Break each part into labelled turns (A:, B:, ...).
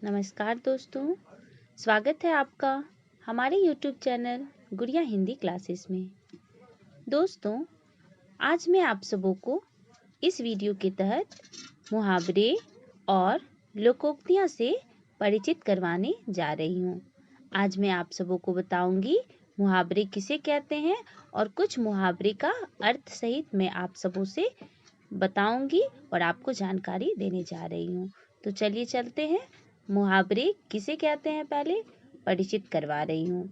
A: नमस्कार दोस्तों, स्वागत है आपका हमारे YouTube चैनल गुड़िया हिंदी क्लासेस में। दोस्तों, आज मैं आप सबों को इस वीडियो के तहत मुहावरे और लोकोक्तियाँ से परिचित करवाने जा रही हूँ। आज मैं आप सबों को बताऊंगी मुहावरे किसे कहते हैं और कुछ मुहावरे का अर्थ सहित मैं आप सबों से बताऊंगी और आपको जानकारी देने जा रही हूँ। तो चलिए चलते हैं। मुहावरे किसे कहते हैं पहले परिचित करवा रही हूँ।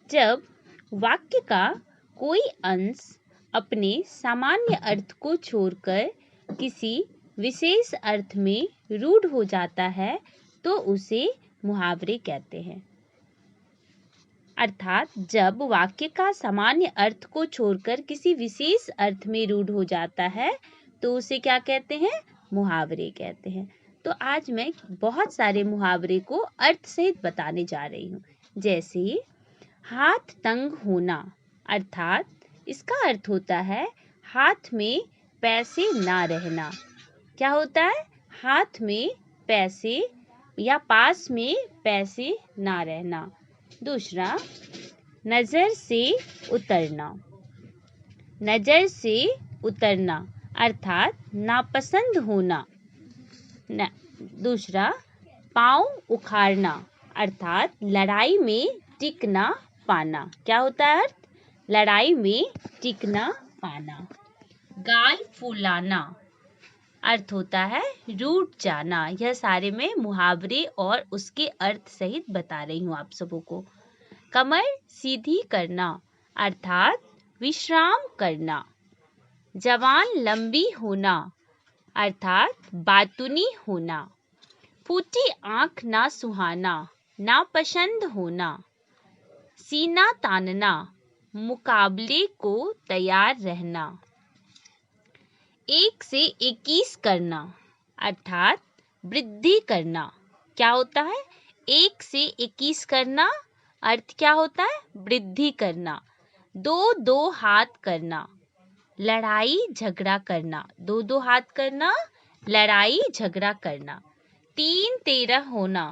A: जब वाक्य का कोई अंश अपने सामान्य अर्थ को छोड़कर किसी विशेष अर्थ में रूढ़ हो जाता है तो उसे मुहावरे कहते हैं। अर्थात जब वाक्य का सामान्य अर्थ को छोड़कर किसी विशेष अर्थ में रूढ़ हो जाता है तो उसे क्या कहते हैं? मुहावरे कहते हैं। तो आज मैं बहुत सारे मुहावरे को अर्थ सहित बताने जा रही हूँ। जैसे हाथ तंग होना, अर्थात इसका अर्थ होता है हाथ में पैसे ना रहना। क्या होता है? हाथ में पैसे या पास में पैसे ना रहना। दूसरा, नजर से उतरना। नजर से उतरना अर्थात नापसंद होना। दूसरा, पाँव उखाड़ना अर्थात लड़ाई में टिक ना पाना। क्या होता है अर्थ? लड़ाई में टिक ना पाना। गाल फुलाना अर्थ होता है रूठ जाना। यह सारे में मुहावरे और उसके अर्थ सहित बता रही हूँ आप सबों को। कमर सीधी करना अर्थात विश्राम करना। जवान लंबी होना अर्थात बातूनी होना। फूटी आंख ना सुहाना, नापसंद होना। सीना तानना, मुकाबले को तैयार रहना। 1 से 21 करना अर्थात वृद्धि करना। क्या होता है? 1 से 21 करना अर्थ क्या होता है? वृद्धि करना। 2-2 हाथ करना, लड़ाई झगड़ा करना। 2-2 हाथ करना, लड़ाई झगड़ा करना। 3-13 होना,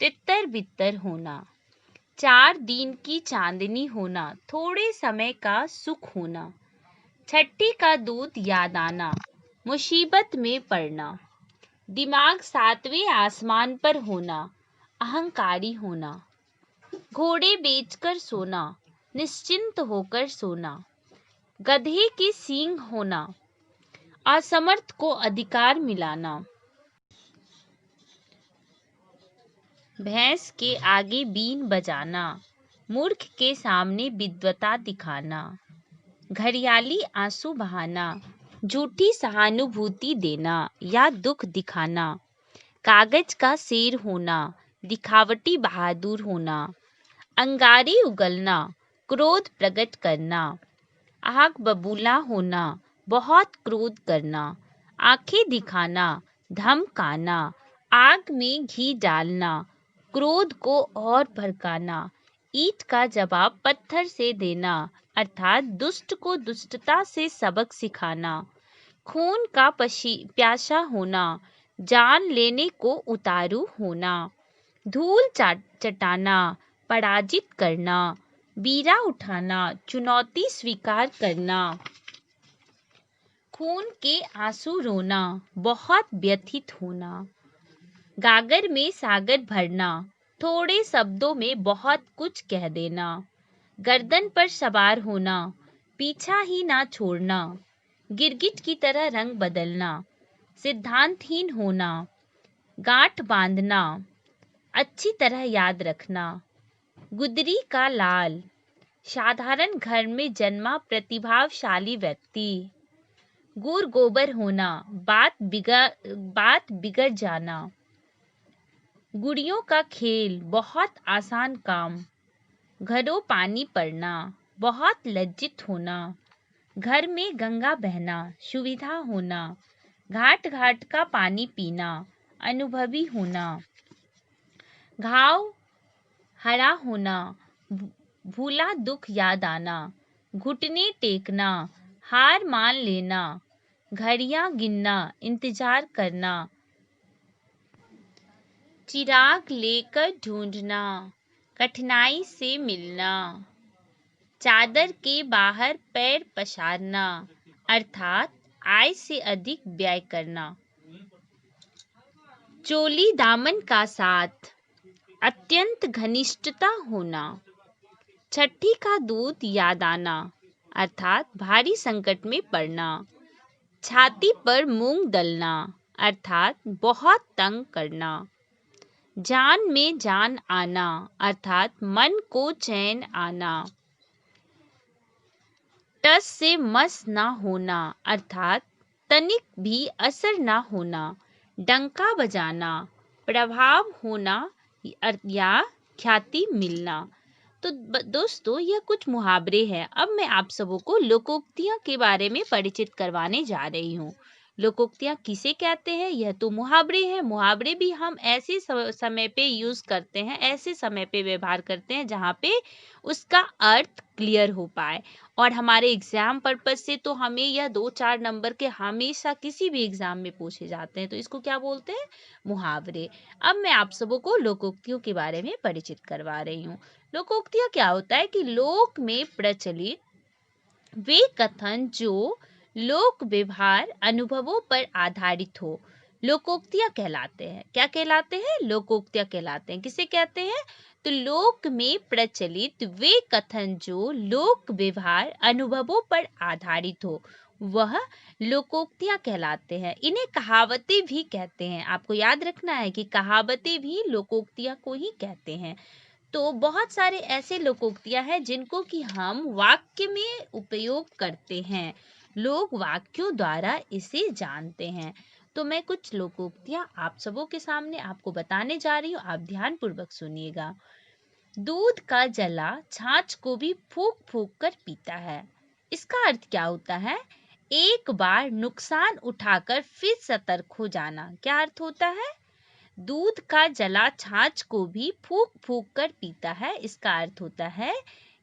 A: तितर बितर होना। 4 दिन की चांदनी होना, थोड़े समय का सुख होना। छठी का दूध याद आना, मुसीबत में पड़ना। दिमाग 7वें आसमान पर होना, अहंकारी होना। घोड़े बेचकर सोना, निश्चिंत होकर सोना। गधे के सींग होना, असमर्थ को अधिकार मिलाना। भैंस के आगे बीन बजाना, मूर्ख के सामने विद्वता दिखाना। घड़ियाली आंसू बहाना, झूठी सहानुभूति देना या दुख दिखाना। कागज का शेर होना, दिखावटी बहादुर होना। अंगारी उगलना, क्रोध प्रकट करना। आग बबूला होना, बहुत क्रोध करना। आंखें दिखाना, धमकाना। आग में घी डालना, क्रोध को और भड़काना। ईंट का जवाब पत्थर से देना अर्थात दुष्ट को दुष्टता से सबक सिखाना। खून का प्यासा होना, जान लेने को उतारू होना। धूल चटाना, पराजित करना। बीरा उठाना, चुनौती स्वीकार करना। खून के आंसू रोना, बहुत व्यथित होना। गागर में सागर भरना, थोड़े शब्दों में बहुत कुछ कह देना। गर्दन पर सवार होना, पीछा ही ना छोड़ना। गिरगिट की तरह रंग बदलना, सिद्धांतहीन होना। गांठ बांधना, अच्छी तरह याद रखना। गुदरी का लाल, साधारण घर में जन्मा प्रतिभाशाली व्यक्ति। गुड़ गोबर होना, बात बिगड़ जाना। गुड़ियों का खेल, बहुत आसान काम। घरों पानी पड़ना, बहुत लज्जित होना। घर में गंगा बहना, सुविधा होना। घाट घाट का पानी पीना, अनुभवी होना। घाव हरा होना, भूला दुख याद आना। घुटने टेकना, हार मान लेना। घड़ियां गिनना, इंतजार करना। चिराग लेकर ढूंढना, कठिनाई से मिलना, चादर के बाहर पैर पसारना, अर्थात आय से अधिक व्यय करना। चोली दामन का साथ, अत्यंत घनिष्ठता होना, छठी का दूध याद आना, अर्थात भारी संकट में पड़ना, छाती पर मूंग दलना, अर्थात बहुत तंग करना, जान में जान आना, अर्थात मन को चैन आना, टस से मस ना होना, अर्थात तनिक भी असर ना होना, डंका बजाना, प्रभाव होना या ख्याति मिलना। तो दोस्तों, यह कुछ मुहावरे हैं। अब मैं आप सबों को लोकोक्तियों के बारे में परिचित करवाने जा रही हूँ। लोकोक्तियाँ किसे कहते हैं? यह तो मुहावरे हैं। मुहावरे भी हम ऐसे समय पे यूज करते हैं, ऐसे समय पे व्यवहार करते हैं जहाँ पे उसका अर्थ क्लियर हो पाए। और हमारे एग्जाम पर्पज से तो हमें यह 2-4 नंबर के हमेशा किसी भी एग्जाम में पूछे जाते हैं। तो इसको क्या बोलते हैं? मुहावरे। अब मैं आप सबों को लोकोक्तियों के बारे में परिचित करवा रही हूँ। लोकोक्तियाँ क्या होता है कि लोक में प्रचलित वे कथन जो लोक व्यवहार अनुभवों पर आधारित हो, लोकोक्तियाँ कहलाते हैं। क्या कहलाते हैं? लोकोक्तियाँ कहलाते हैं। किसे कहते हैं? तो लोक में प्रचलित वे कथन जो लोक व्यवहार अनुभवों पर आधारित हो, वह लोकोक्तियाँ कहलाते हैं। इन्हें कहावतें भी कहते हैं। आपको याद रखना है कि कहावतें भी लोकोक्तियाँ को ही कहते हैं। तो बहुत सारे ऐसे लोकोक्तियाँ हैं जिनको कि हम वाक्य में उपयोग करते हैं। लोग वाक्यों द्वारा इसे जानते हैं। तो मैं कुछ लोकोक्तियाँ आप सबों के सामने आपको बताने जा रही हूँ। आप ध्यान पूर्वक सुनिएगा। दूध का जला छाछ को भी फूंक फूंक कर पीता है। इसका अर्थ क्या होता है? एक बार नुकसान उठाकर फिर सतर्क हो जाना। क्या अर्थ होता है? दूध का जला छाछ को भी फूंक फूंक कर पीता है। इसका अर्थ होता है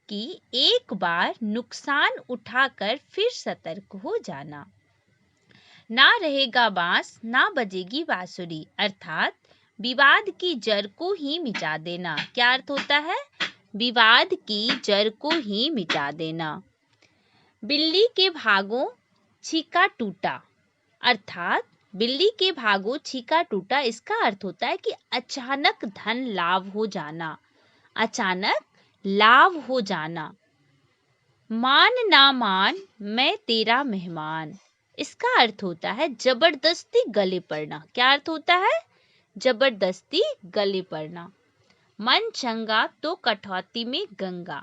A: कि एक बार नुकसान उठाकर फिर सतर्क हो जाना। ना रहेगा बांस ना बजेगी बांसुरी, अर्थात विवाद की जड़ को ही मिटा देना। क्या अर्थ होता है? विवाद की जड़ को ही मिटा देना। बिल्ली के भागों छीका टूटा, अर्थात बिल्ली के भागो छीका टूटा। इसका अर्थ होता है कि अचानक धन लाभ हो जाना, अचानक लाभ हो जाना। मान ना मान मैं तेरा मेहमान, इसका अर्थ होता है जबरदस्ती गले पड़ना। क्या अर्थ होता है? जबरदस्ती गले पड़ना। मन चंगा तो कटौती में गंगा,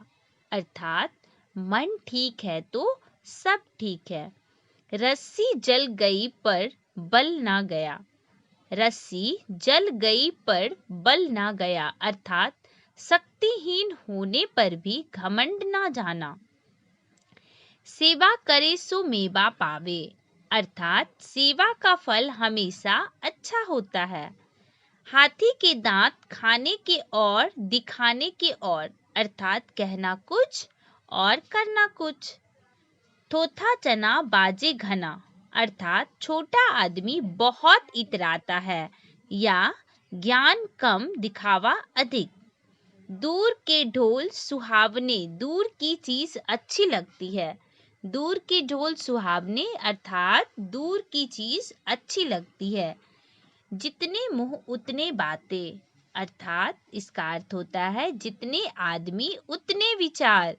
A: अर्थात मन ठीक है तो सब ठीक है। रस्सी जल गई पर बल ना गया, रस्सी जल गई पर बल ना गया, अर्थात शक्तिहीन होने पर भी घमंड ना जाना। सेवा करे सो मेवा पावे, अर्थात सेवा का फल हमेशा अच्छा होता है। हाथी के दांत खाने के और दिखाने के और, अर्थात कहना कुछ और करना कुछ। थोथा चना बाजे घना, अर्थात छोटा आदमी बहुत इतराता है या ज्ञान कम दिखावा अधिक। दूर के ढोल सुहावने, दूर की चीज अच्छी लगती है। दूर के ढोल सुहावने अर्थात दूर की चीज अच्छी लगती है। जितने मुंह उतने बातें, अर्थात इसका अर्थ होता है जितने आदमी उतने विचार।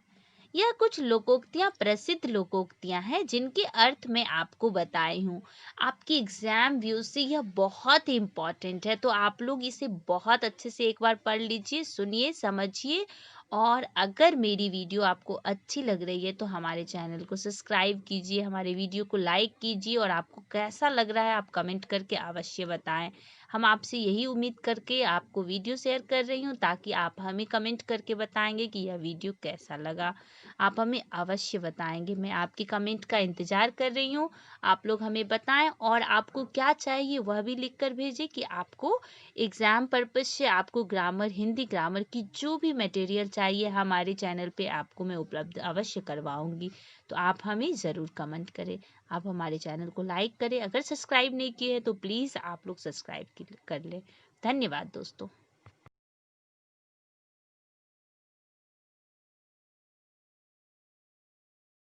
A: यह कुछ लोकोक्तियाँ, प्रसिद्ध लोकोक्तियाँ हैं जिनके अर्थ मैं आपको बताई हूँ। आपकी एग्जाम व्यू से यह बहुत ही इम्पोर्टेंट है, तो आप लोग इसे बहुत अच्छे से एक बार पढ़ लीजिए, सुनिए, समझिए। और अगर मेरी वीडियो आपको अच्छी लग रही है तो हमारे चैनल को सब्सक्राइब कीजिए, हमारे वीडियो को लाइक कीजिए और आपको कैसा लग रहा है आप कमेंट करके अवश्य बताएं। हम आपसे यही उम्मीद करके आपको वीडियो शेयर कर रही हूँ ताकि आप हमें कमेंट करके बताएंगे कि यह वीडियो कैसा लगा। आप हमें अवश्य बताएंगे। मैं आपकी कमेंट का इंतज़ार कर रही हूँ। आप लोग हमें बताएं और आपको क्या चाहिए वह भी लिख कर भेजें कि आपको एग्ज़ाम पर्पज़ से आपको ग्रामर, हिंदी ग्रामर की जो भी मटेरियल चाहिए हमारे चैनल पे आपको मैं उपलब्ध अवश्य करवाऊंगी। तो आप हमें ज़रूर कमेंट करें, आप हमारे चैनल को लाइक करें। अगर सब्सक्राइब नहीं किए हैं तो प्लीज़ आप लोग सब्सक्राइब कर लें। धन्यवाद दोस्तों।